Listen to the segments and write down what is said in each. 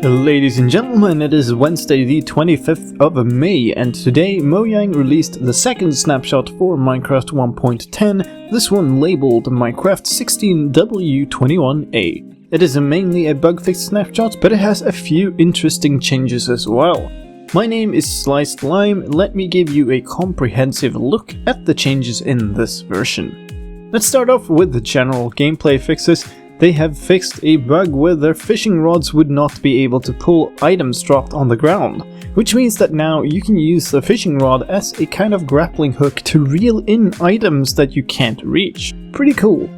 Ladies and gentlemen, it is Wednesday the 25th of May, and today Mojang released the second snapshot for Minecraft 1.10, this one labeled Minecraft 16w21a. It is mainly a bug fix snapshot, but it has a few interesting changes as well. My name is slicedlime, let me give you a comprehensive look at the changes in this version. Let's start off with the general gameplay fixes. They have fixed a bug where their fishing rods would not be able to pull items dropped on the ground, which means that now you can use the fishing rod as a kind of grappling hook to reel in items that you can't reach. Pretty cool.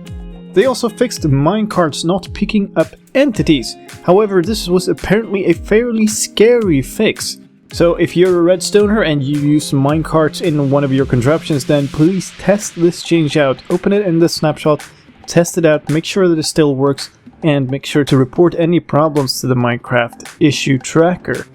They also fixed minecarts not picking up entities, however this was apparently a fairly scary fix. So if you're a redstoner and you use minecarts in one of your contraptions, then please test this change out, open it in the snapshot, test it out, make sure that it still works, and make sure to report any problems to the Minecraft issue tracker.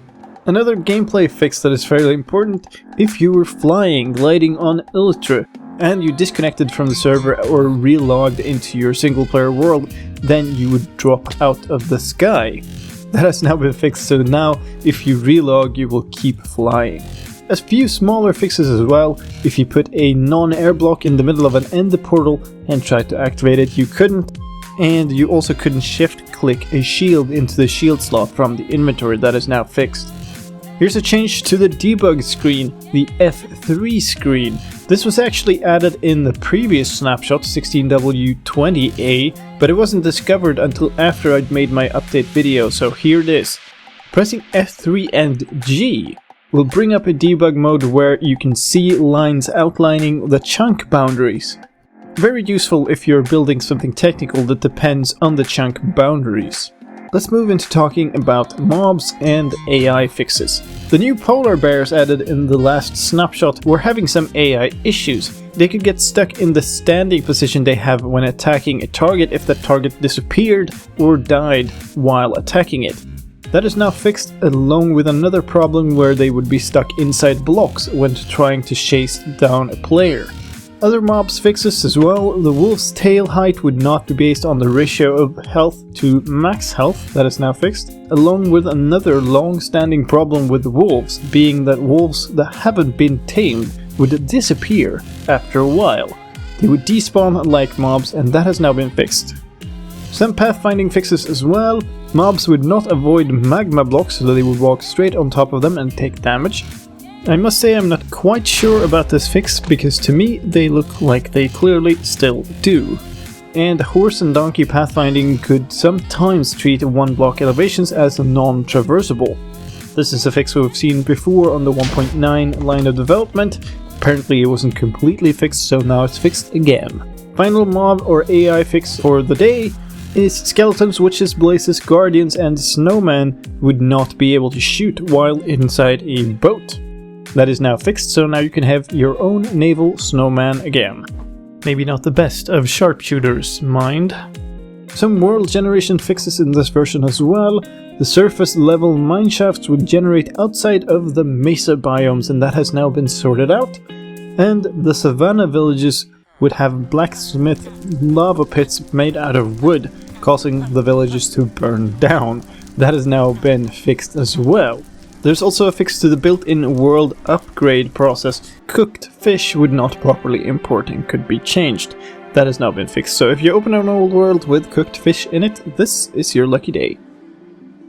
Another gameplay fix that is fairly important: if you were flying, gliding on Ultra, and you disconnected from the server or relogged into your single player world, then you would drop out of the sky. That has now been fixed, so now if you relog you will keep flying. A few smaller fixes as well. If you put a non-air block in the middle of an ender portal and tried to activate it, you couldn't. And you also couldn't shift click a shield into the shield slot from the inventory. That is now fixed. Here's a change to the debug screen, the F3 screen. This was actually added in the previous snapshot 16w20a, but it wasn't discovered until after I'd made my update video, so here it is. Pressing F3 and G will bring up a debug mode where you can see lines outlining the chunk boundaries. Very useful if you're building something technical that depends on the chunk boundaries. Let's move into talking about mobs and AI fixes. The new polar bears added in the last snapshot were having some AI issues. They could get stuck in the standing position they have when attacking a target if the target disappeared or died while attacking it. That is now fixed, along with another problem where they would be stuck inside blocks when trying to chase down a player. Other mobs fixes as well: the wolf's tail height would not be based on the ratio of health to max health. That is now fixed, along with another long-standing problem with wolves, being that wolves that haven't been tamed would disappear after a while. They would despawn like mobs, and that has now been fixed. Some pathfinding fixes as well. Mobs would not avoid magma blocks, so they would walk straight on top of them and take damage. I must say I'm not quite sure about this fix, because to me they look like they clearly still do. And horse and donkey pathfinding could sometimes treat one block elevations as non-traversable. This is a fix we've seen before on the 1.9 line of development. Apparently it wasn't completely fixed, so now it's fixed again. Final mob or AI fix for the day is skeletons, witches, blazes, guardians, and snowmen would not be able to shoot while inside a boat. That is now fixed, so now you can have your own naval snowman again. Maybe not the best of sharpshooters, mind. Some world generation fixes in this version as well. The surface level mineshafts would generate outside of the mesa biomes, and that has now been sorted out. And the savanna villages would have blacksmith lava pits made out of wood, causing the villages to burn down. That has now been fixed as well. There's also a fix to the built-in world upgrade process. Cooked fish would not properly import and could be changed. That has now been fixed, so if you open an old world with cooked fish in it, this is your lucky day.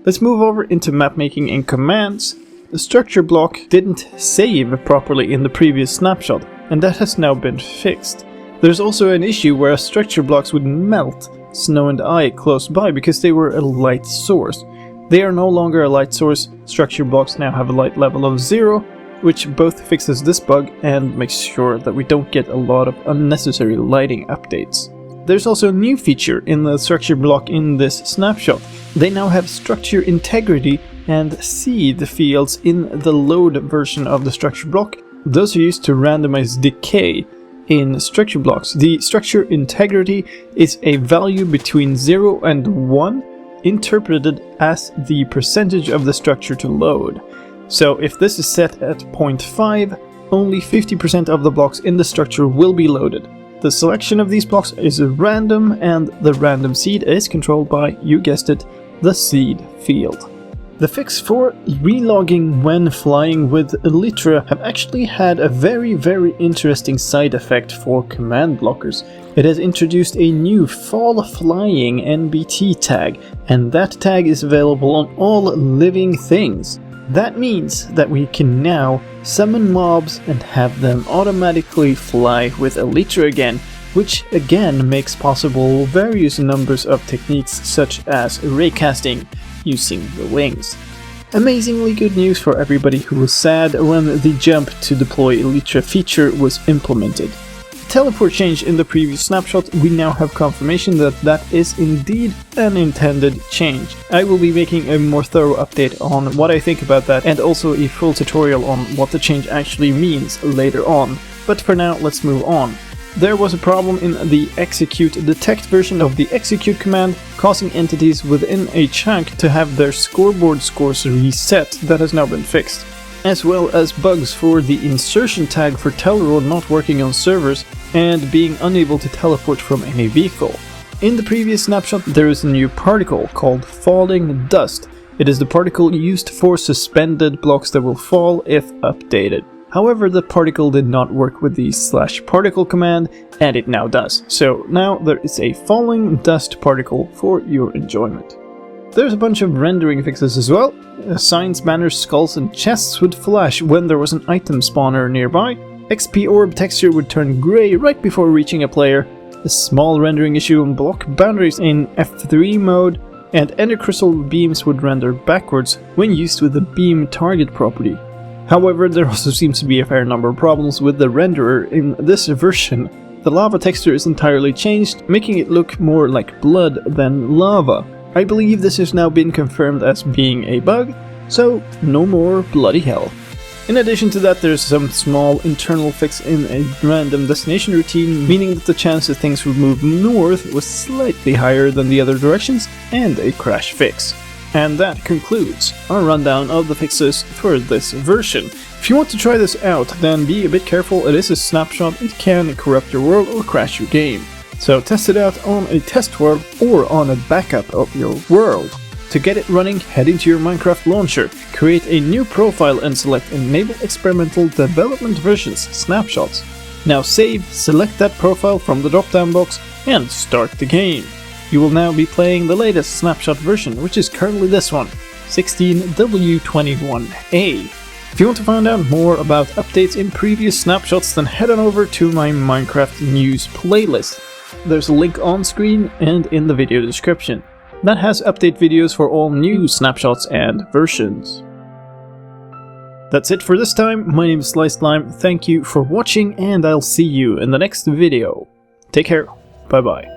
Let's move over into mapmaking and commands. The structure block didn't save properly in the previous snapshot, and that has now been fixed. There's also an issue where structure blocks would melt snow and ice close by because they were a light source. They are no longer a light source. Structure blocks now have a light level of 0, which both fixes this bug and makes sure that we don't get a lot of unnecessary lighting updates. There's also a new feature in the structure block in this snapshot. They now have structure integrity and seed fields in the load version of the structure block. Those are used to randomize decay in structure blocks. The structure integrity is a value between 0 and 1, interpreted as the percentage of the structure to load. So if this is set at 0.5, only 50% of the blocks in the structure will be loaded. The selection of these blocks is random, and the random seed is controlled by, you guessed it, the seed field. The fix for relogging when flying with Elytra have actually had a very interesting side effect for command blockers. It has introduced a new fall flying NBT tag, and that tag is available on all living things. That means that we can now summon mobs and have them automatically fly with Elytra again, which again makes possible various numbers of techniques such as raycasting using the wings. Amazingly good news for everybody who was sad when the jump to deploy Elytra feature was implemented. Teleport change in the previous snapshot, we now have confirmation that that is indeed an intended change. I will be making a more thorough update on what I think about that and also a full tutorial on what the change actually means later on. But for now, let's move on. There was a problem in the execute detect version of the execute command, causing entities within a chunk to have their scoreboard scores reset. That has now been fixed. As well as bugs for the insertion tag for Teleron not working on servers and being unable to teleport from any vehicle. In the previous snapshot there is a new particle called falling dust. It is the particle used for suspended blocks that will fall if updated. However, the particle did not work with the /particle command, and it now does. So now there is a falling dust particle for your enjoyment. There's a bunch of rendering fixes as well. Signs, banners, skulls and chests would flash when there was an item spawner nearby. XP orb texture would turn grey right before reaching a player. A small rendering issue on block boundaries in F3 mode. And ender crystal beams would render backwards when used with the beam target property. However, there also seems to be a fair number of problems with the renderer in this version. The lava texture is entirely changed, making it look more like blood than lava. I believe this has now been confirmed as being a bug, so no more bloody hell. In addition to that, there's some small internal fix in a random destination routine, meaning that the chance that things would move north was slightly higher than the other directions, and a crash fix. And that concludes our rundown of the fixes for this version. If you want to try this out, then be a bit careful. It is a snapshot, it can corrupt your world or crash your game. So test it out on a test world or on a backup of your world. To get it running, head into your Minecraft launcher, create a new profile and select Enable Experimental Development Versions Snapshots. Now save, select that profile from the drop-down box and start the game. You will now be playing the latest Snapshot version, which is currently this one, 16w21a. If you want to find out more about updates in previous snapshots, then head on over to my Minecraft news playlist. There's a link on screen and in the video description. That has update videos for all new snapshots and versions. That's it for this time. My name is slicedlime, thank you for watching and I'll see you in the next video. Take care, bye bye.